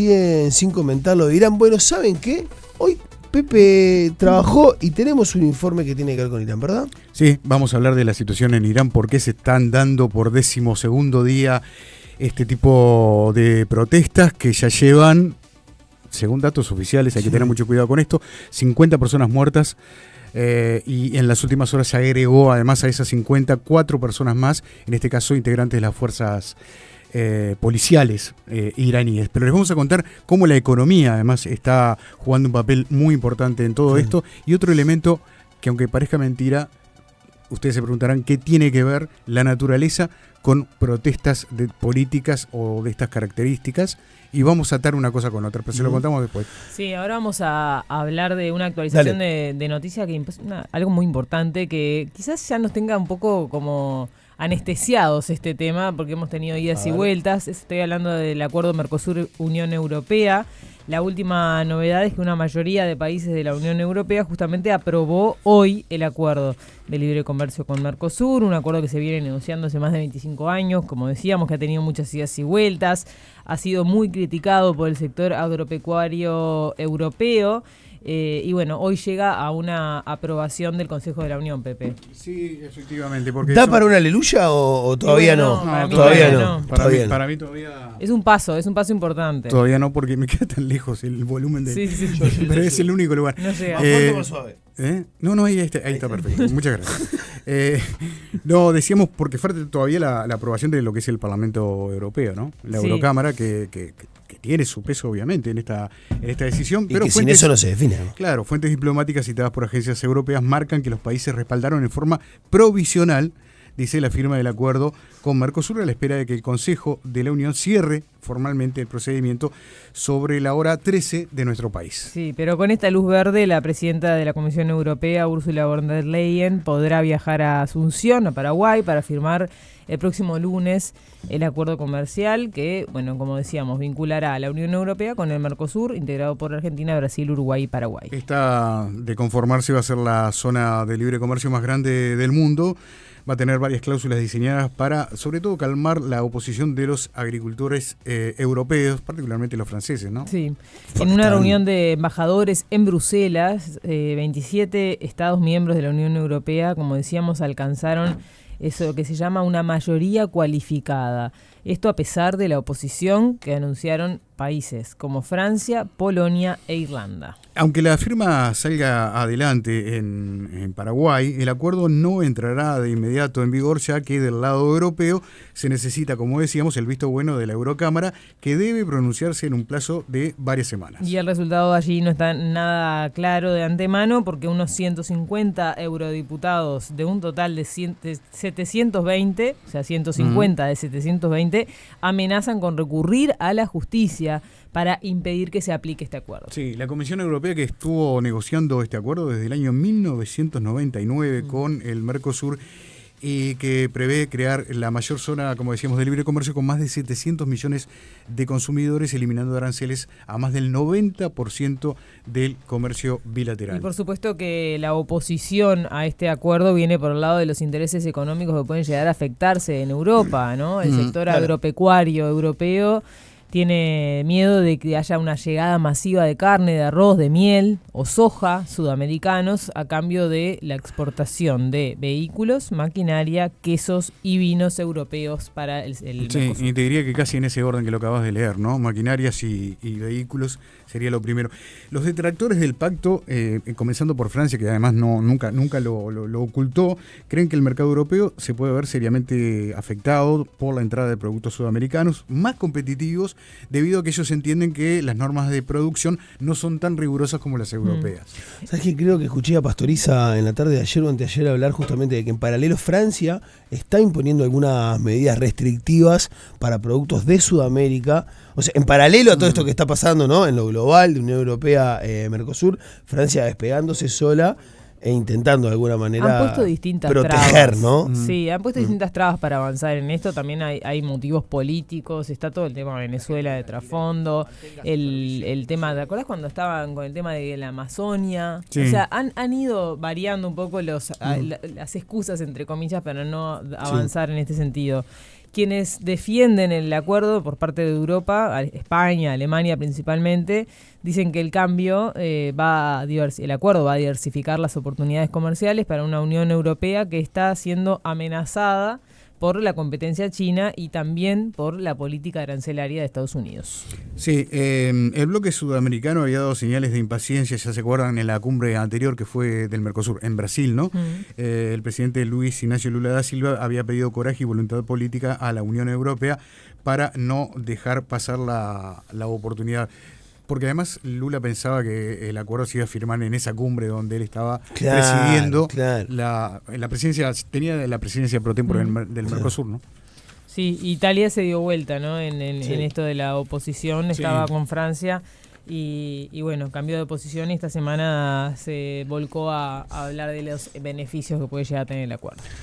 Siguen sin comentarlo de Irán. Bueno, ¿saben qué? Hoy Pepe trabajó y tenemos un informe que tiene que ver con Irán, ¿verdad? Sí, vamos a hablar de la situación en Irán, por qué se están dando por 12º día este tipo de protestas que ya llevan, según datos oficiales, hay que tener mucho cuidado con esto, 50 personas muertas. Y en las últimas horas se agregó además a esas 50 4 personas más, en este caso integrantes de las fuerzas policiales iraníes. Pero les vamos a contar cómo la economía además está jugando un papel muy importante en todo esto, y otro elemento que, aunque parezca mentira, ustedes se preguntarán qué tiene que ver la naturaleza con protestas políticas o de estas características, y vamos a atar una cosa con otra, pero se lo contamos después. Sí, ahora vamos a hablar de una actualización de noticia, algo muy importante que quizás ya nos tenga un poco como anestesiados este tema, porque hemos tenido idas y vueltas. Estoy hablando del acuerdo Mercosur-Unión Europea. La última novedad es que una mayoría de países de la Unión Europea justamente aprobó hoy el acuerdo de libre comercio con Mercosur, un acuerdo que se viene negociando hace más de 25 años, como decíamos, que ha tenido muchas idas y vueltas, ha sido muy criticado por el sector agropecuario europeo. Y bueno, hoy llega a una aprobación del Consejo de la Unión, Pepe. Sí, efectivamente. Porque ¿Da para una aleluya o todavía no? Todavía no. Para mí todavía... Es un paso importante. Todavía no, porque me queda tan lejos el volumen de... Sí. Pero es el único lugar. No llega. Más suave. No, ahí está perfecto. Muchas gracias. No, decíamos porque falta todavía la aprobación de lo que es el Parlamento Europeo, ¿no? La Eurocámara, que tiene su peso obviamente en esta decisión. Y pero que sin eso no se define, ¿no? Claro, fuentes diplomáticas citadas por agencias europeas marcan que los países respaldaron en forma provisional, dice, la firma del acuerdo con Mercosur, a la espera de que el Consejo de la Unión cierre formalmente el procedimiento sobre la hora 13 de nuestro país. Sí, pero con esta luz verde, la presidenta de la Comisión Europea, Ursula von der Leyen, podrá viajar a Asunción, a Paraguay, para firmar el próximo lunes el acuerdo comercial que, bueno, como decíamos, vinculará a la Unión Europea con el Mercosur, integrado por Argentina, Brasil, Uruguay y Paraguay. Esta, de conformarse, va a ser la zona de libre comercio más grande del mundo. Va a tener varias cláusulas diseñadas para, sobre todo, calmar la oposición de los agricultores europeos, particularmente los franceses, ¿no? Sí. En una reunión de embajadores en Bruselas, 27 Estados miembros de la Unión Europea, como decíamos, alcanzaron eso que se llama una mayoría cualificada. Esto a pesar de la oposición que anunciaron países como Francia, Polonia e Irlanda. Aunque la firma salga adelante en Paraguay, el acuerdo no entrará de inmediato en vigor, ya que del lado europeo se necesita, como decíamos, el visto bueno de la Eurocámara, que debe pronunciarse en un plazo de varias semanas. Y el resultado allí no está nada claro de antemano, porque unos 150 eurodiputados de un total de 720, o sea, 150 de 720, amenazan con recurrir a la justicia para impedir que se aplique este acuerdo. Sí, la Comisión Europea, que estuvo negociando este acuerdo desde el año 1999 con el Mercosur, y que prevé crear la mayor zona, como decíamos, de libre comercio con más de 700 millones de consumidores, eliminando aranceles a más del 90% del comercio bilateral. Y por supuesto que la oposición a este acuerdo viene por el lado de los intereses económicos que pueden llegar a afectarse en Europa, ¿no? El sector agropecuario europeo tiene miedo de que haya una llegada masiva de carne, de arroz, de miel o soja sudamericanos a cambio de la exportación de vehículos, maquinaria, quesos y vinos europeos para el Mercosur. Sí, y te diría que casi en ese orden que lo acabas de leer, ¿no? Maquinarias y vehículos sería lo primero. Los detractores del pacto, comenzando por Francia, que además nunca lo ocultó, creen que el mercado europeo se puede ver seriamente afectado por la entrada de productos sudamericanos más competitivos, debido a que ellos entienden que las normas de producción no son tan rigurosas como las europeas. ¿Sabes qué? Creo que escuché a Pastoriza en la tarde de ayer o anteayer hablar justamente de que en paralelo Francia está imponiendo algunas medidas restrictivas para productos de Sudamérica. O sea, en paralelo a todo esto que está pasando, ¿no? En lo global de Unión Europea, Mercosur, Francia despegándose sola e intentando de alguna manera han puesto distintas proteger, trabas, ¿no? Sí, han puesto distintas trabas para avanzar en esto. También hay motivos políticos, está todo el tema de Venezuela de trasfondo, el tema, ¿te acuerdas cuando estaban con el tema de la Amazonia? Sí. O sea, han ido variando un poco las excusas, entre comillas, para no avanzar en este sentido. Quienes defienden el acuerdo por parte de Europa, España, Alemania principalmente, dicen que el cambio el acuerdo va a diversificar las oportunidades comerciales para una Unión Europea que está siendo amenazada por la competencia china y también por la política arancelaria de Estados Unidos. Sí, el bloque sudamericano había dado señales de impaciencia, ya se acuerdan, en la cumbre anterior que fue del Mercosur, en Brasil, ¿no? El presidente Luis Ignacio Lula da Silva había pedido coraje y voluntad política a la Unión Europea para no dejar pasar la oportunidad. Porque además Lula pensaba que el acuerdo se iba a firmar en esa cumbre donde él estaba presidiendo la presidencia, tenía la presidencia pro tempore del Mercosur, ¿no? Sí, Italia se dio vuelta, ¿no? En esto de la oposición, estaba con Francia y bueno, cambió de posición y esta semana se volcó a hablar de los beneficios que puede llegar a tener el acuerdo.